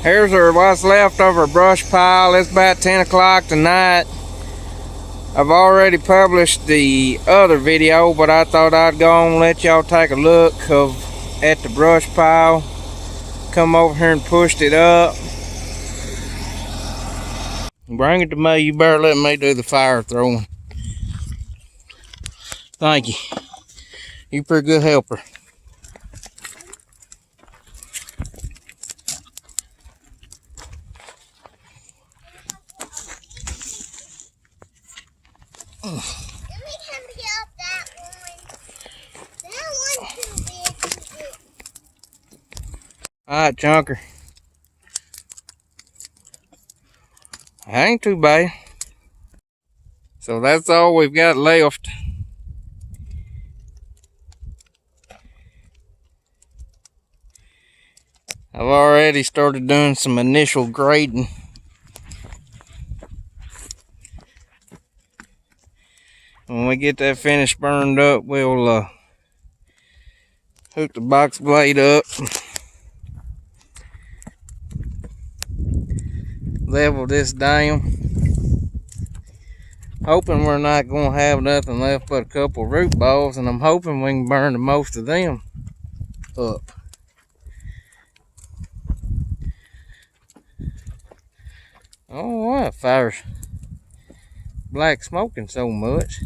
Here's what's left of our brush pile. It's about 10 o'clock tonight. I've already published the other video, but I thought I'd go and let y'all take a look at the brush pile. Come over here and pushed it up. Bring it to me. You better let me do the fire throwing. Thank you. You're a pretty good helper. Alright, chunker. Ain't too bad. So that's all we've got left. I've already started doing some initial grading. When we get that finished burned up, we'll hook the box blade up. Level this down. Hoping we're not going to have nothing left but a couple root balls, and I'm hoping we can burn the most of them up. Oh, why fire's black smoking so much?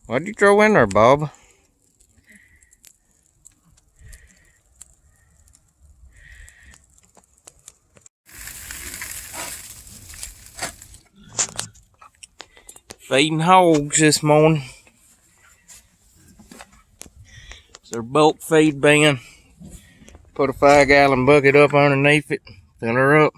What'd you throw in there, Bob? Feeding hogs this morning. It's their bulk feed bin. Put a 5-gallon bucket up underneath it. Fill her up.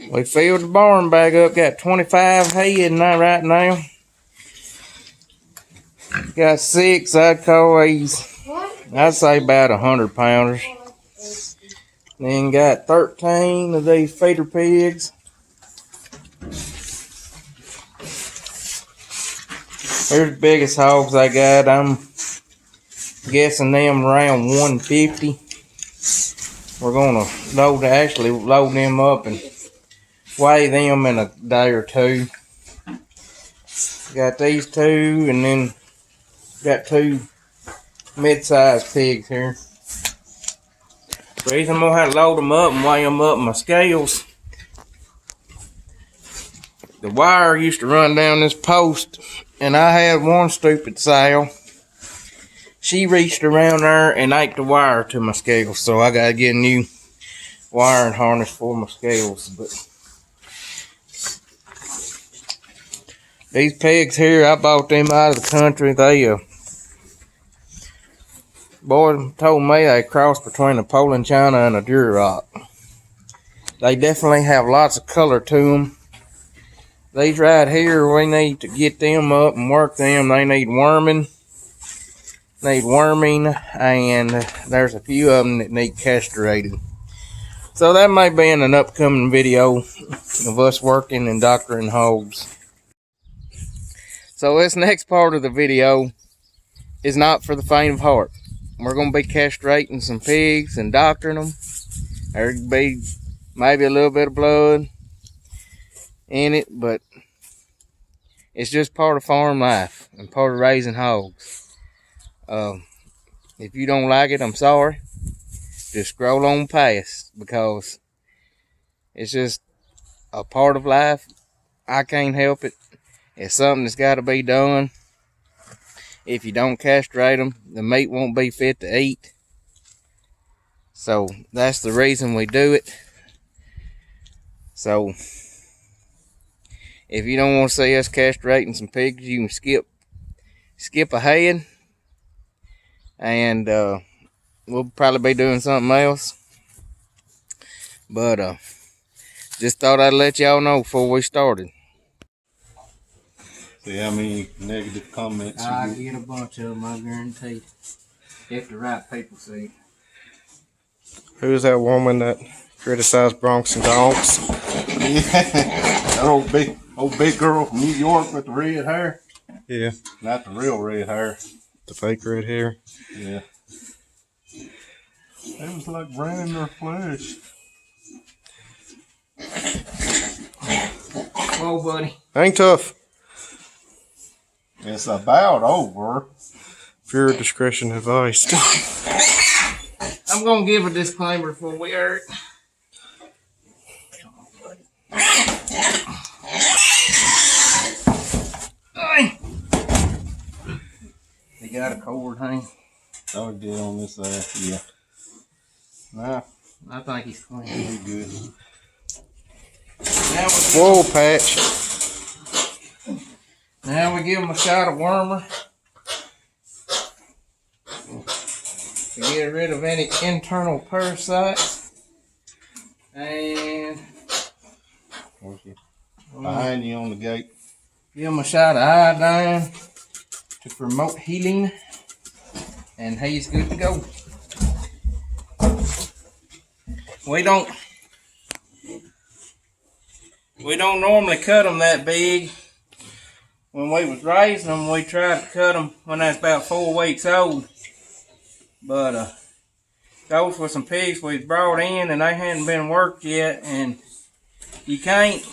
We filled the barn bag up. Got 25 head in there right now. Got 6. I'd call these, I'd say about 100-pounders. Then got 13 of these feeder pigs. Here's the biggest hogs I got. I'm guessing them around 150. We're gonna actually load them up and weigh them in a day or two. Got these 2, and then got 2 mid-sized pigs here. The reason I'm gonna have to load them up and weigh them up in my scales, the wire used to run down this post, and I had one stupid sow. She reached around there and ate the wire to my scales, so I gotta get a new wiring harness for my scales. But these pigs here, I bought them out of the country. They boy told me they crossed between a Poland China and a Duroc. They definitely have lots of color to them. These right here, we need to get them up and work them. They need worming. And there's a few of them that need castrated. So that may be in an upcoming video of us working and doctoring hogs. So this next part of the video is not for the faint of heart. We're going to be castrating some pigs and doctoring them. There'll be maybe a little bit of blood in it, but it's just part of farm life and part of raising hogs. If you don't like it, I'm sorry. Just scroll on past, because it's just a part of life. I can't help it. It's something that's got to be done. If you don't castrate them, the meat won't be fit to eat. So that's the reason we do it. So if you don't want to see us castrating some pigs, you can skip ahead, and we'll probably be doing something else. But just thought I'd let y'all know before we started. See how many negative comments I get a bunch of them, I guarantee. If the right people see. Who's that woman that Criticized broncs and donks. Yeah. That old big girl from New York with the red hair. Yeah. Not the real red hair. The fake red hair. Yeah. It was like running their flesh. Whoa, buddy. Hang tough. It's about over. Viewer discretion advised. I'm gonna give a disclaimer before we hurt. They got a cord, hang. Oh, he did on this side. Yeah. Nah, I think he's clean. he good. Whoa, Patch. Now we give him a shot of wormer to get rid of any internal parasites. And Behind you on the gate. give him a shot of iodine to promote healing. And he's good to go. We don't normally cut them that big. When we was raising them, we tried to cut them when they was about 4 weeks old. But those were some pigs we brought in and they hadn't been worked yet. And you can't,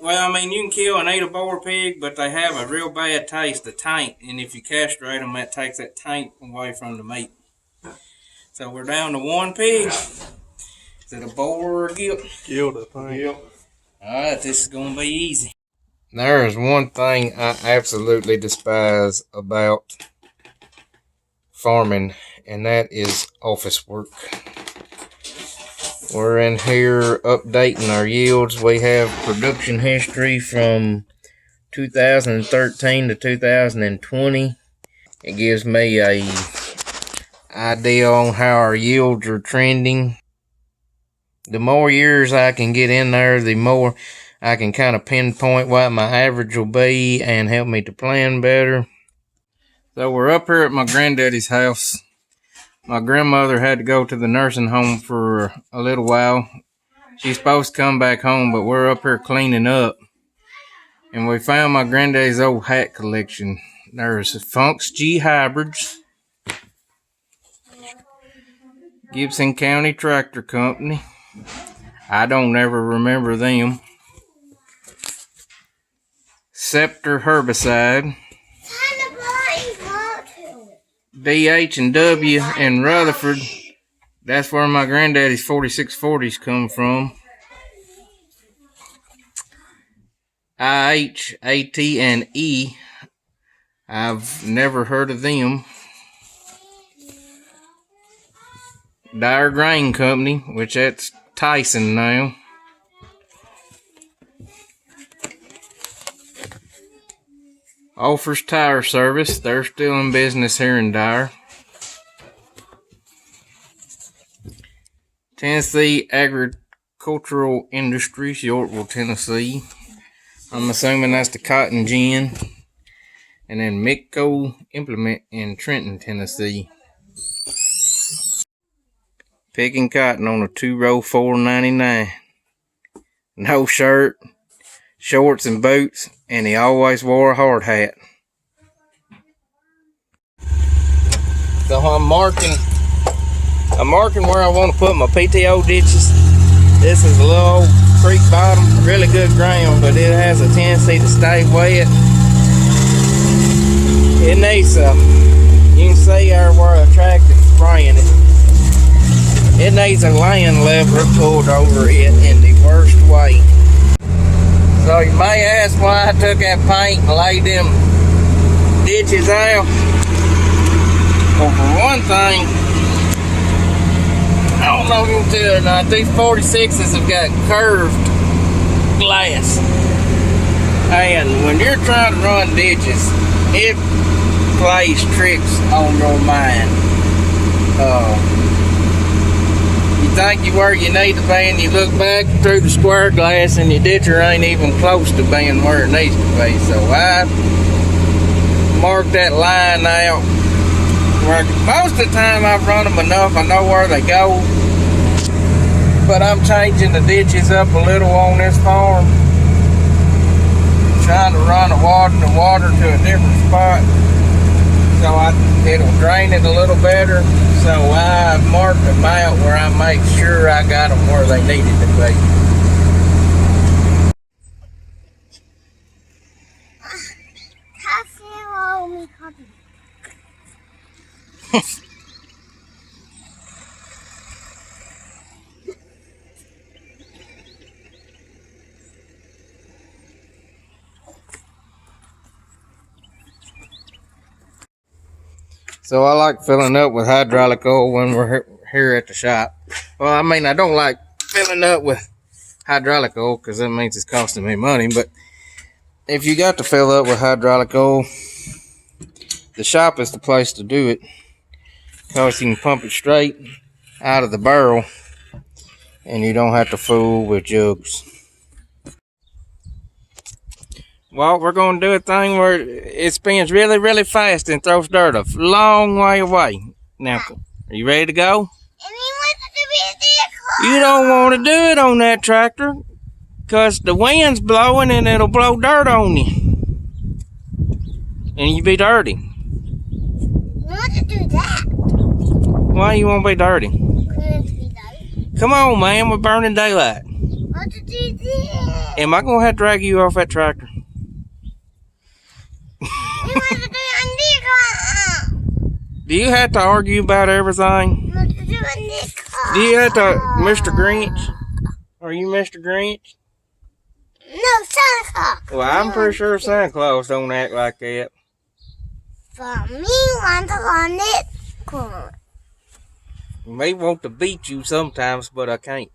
well, I mean, you can kill and eat a boar pig, but they have a real bad taste, the taint. And if you castrate them, that takes that taint away from the meat. So we're down to 1 pig. Is it a boar or a gilt? Gilt, I think. Yep. Alright, this is going to be easy. There is one thing I absolutely despise about farming, and that is office work. We're in here updating our yields. We have production history from 2013 to 2020. It gives me a idea on how our yields are trending. The more years I can get in there, the more I can kind of pinpoint what my average will be and help me to plan better. So we're up here at my granddaddy's house. My grandmother had to go to the nursing home for a little while. She's supposed to come back home, but we're up here cleaning up. And we found my granddaddy's old hat collection. There's Funk's G hybrids, Gibson County Tractor Company. I don't ever remember them. Scepter herbicide. DH and W in Rutherford. That's where my granddaddy's 4640s come from. IH, AT, and E. I've never heard of them. Dyer Grain Company, which that's Tyson now. Offers Tire Service. They're still in business here in Dyer. Tennessee Agricultural Industries, Yorkville, Tennessee. I'm assuming that's the cotton gin. And then Mitco Implement in Trenton, Tennessee. Picking cotton on a 2-row $4.99. No shirt, shorts and boots, and he always wore a hard hat. So I'm marking where I want to put my PTO ditches. This is a little old creek bottom, really good ground, but it has a tendency to stay wet. It needs you can see where the tractor's spraying it. It needs a land leveler pulled over it in the worst way. So you may ask why I took that paint and laid them ditches out. Well, for one thing, I don't know if you can tell or not, these 46s have got curved glass. And when you're trying to run ditches, it plays tricks on your mind. You think you're where you need to be, and you look back through the square glass and your ditcher ain't even close to being where it needs to be. So I marked that line out. Where most of the time I've run them enough, I know where they go. but I'm changing the ditches up a little on this farm. Trying to run the water to a different spot so it'll drain it a little better. So I marked them out where I make sure I got them where they needed to be. So I like filling up with hydraulic oil when we're here at the shop. Well, I mean, I don't like filling up with hydraulic oil because that means it's costing me money. But if you got to fill up with hydraulic oil, the shop is the place to do it because you can pump it straight out of the barrel and you don't have to fool with jugs. Well, we're going to do a thing where it spins really, really fast and throws dirt a long way away. Now, are you ready to go? You don't want to do it on that tractor because the wind's blowing and it'll blow dirt on you. And you'll be dirty. I want to do that. Why you want to be dirty? Come on, man. We're burning daylight. I want to do this. Am I going to have to drag you off that tractor? You want to do a nickel. Do you have to argue about everything? I want to do a nickel. Do you have to, Mr. Grinch? Are you Mr. Grinch? No, Santa Claus. Well, I'm pretty sure Santa Claus don't act like that. For me, want to go nickel. I may want to beat you sometimes, but I can't.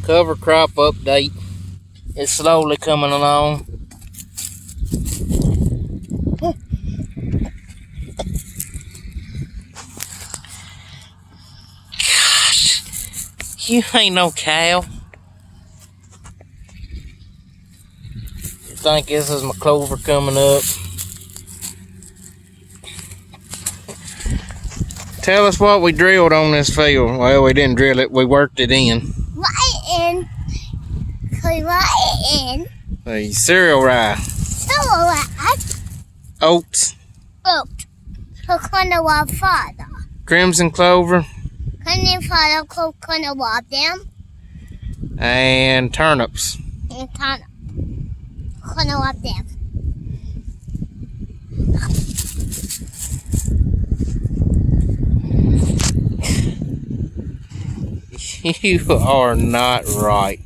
Cover crop update. It's slowly coming along. Gosh, you ain't no cow. You think this is my clover coming up? Tell us what we drilled on this field. Well, we didn't drill it. We worked it in. The cereal rye. Oats. Coconut father. Crimson clover. Coconut them. And turnips. And coconut them. You are not right.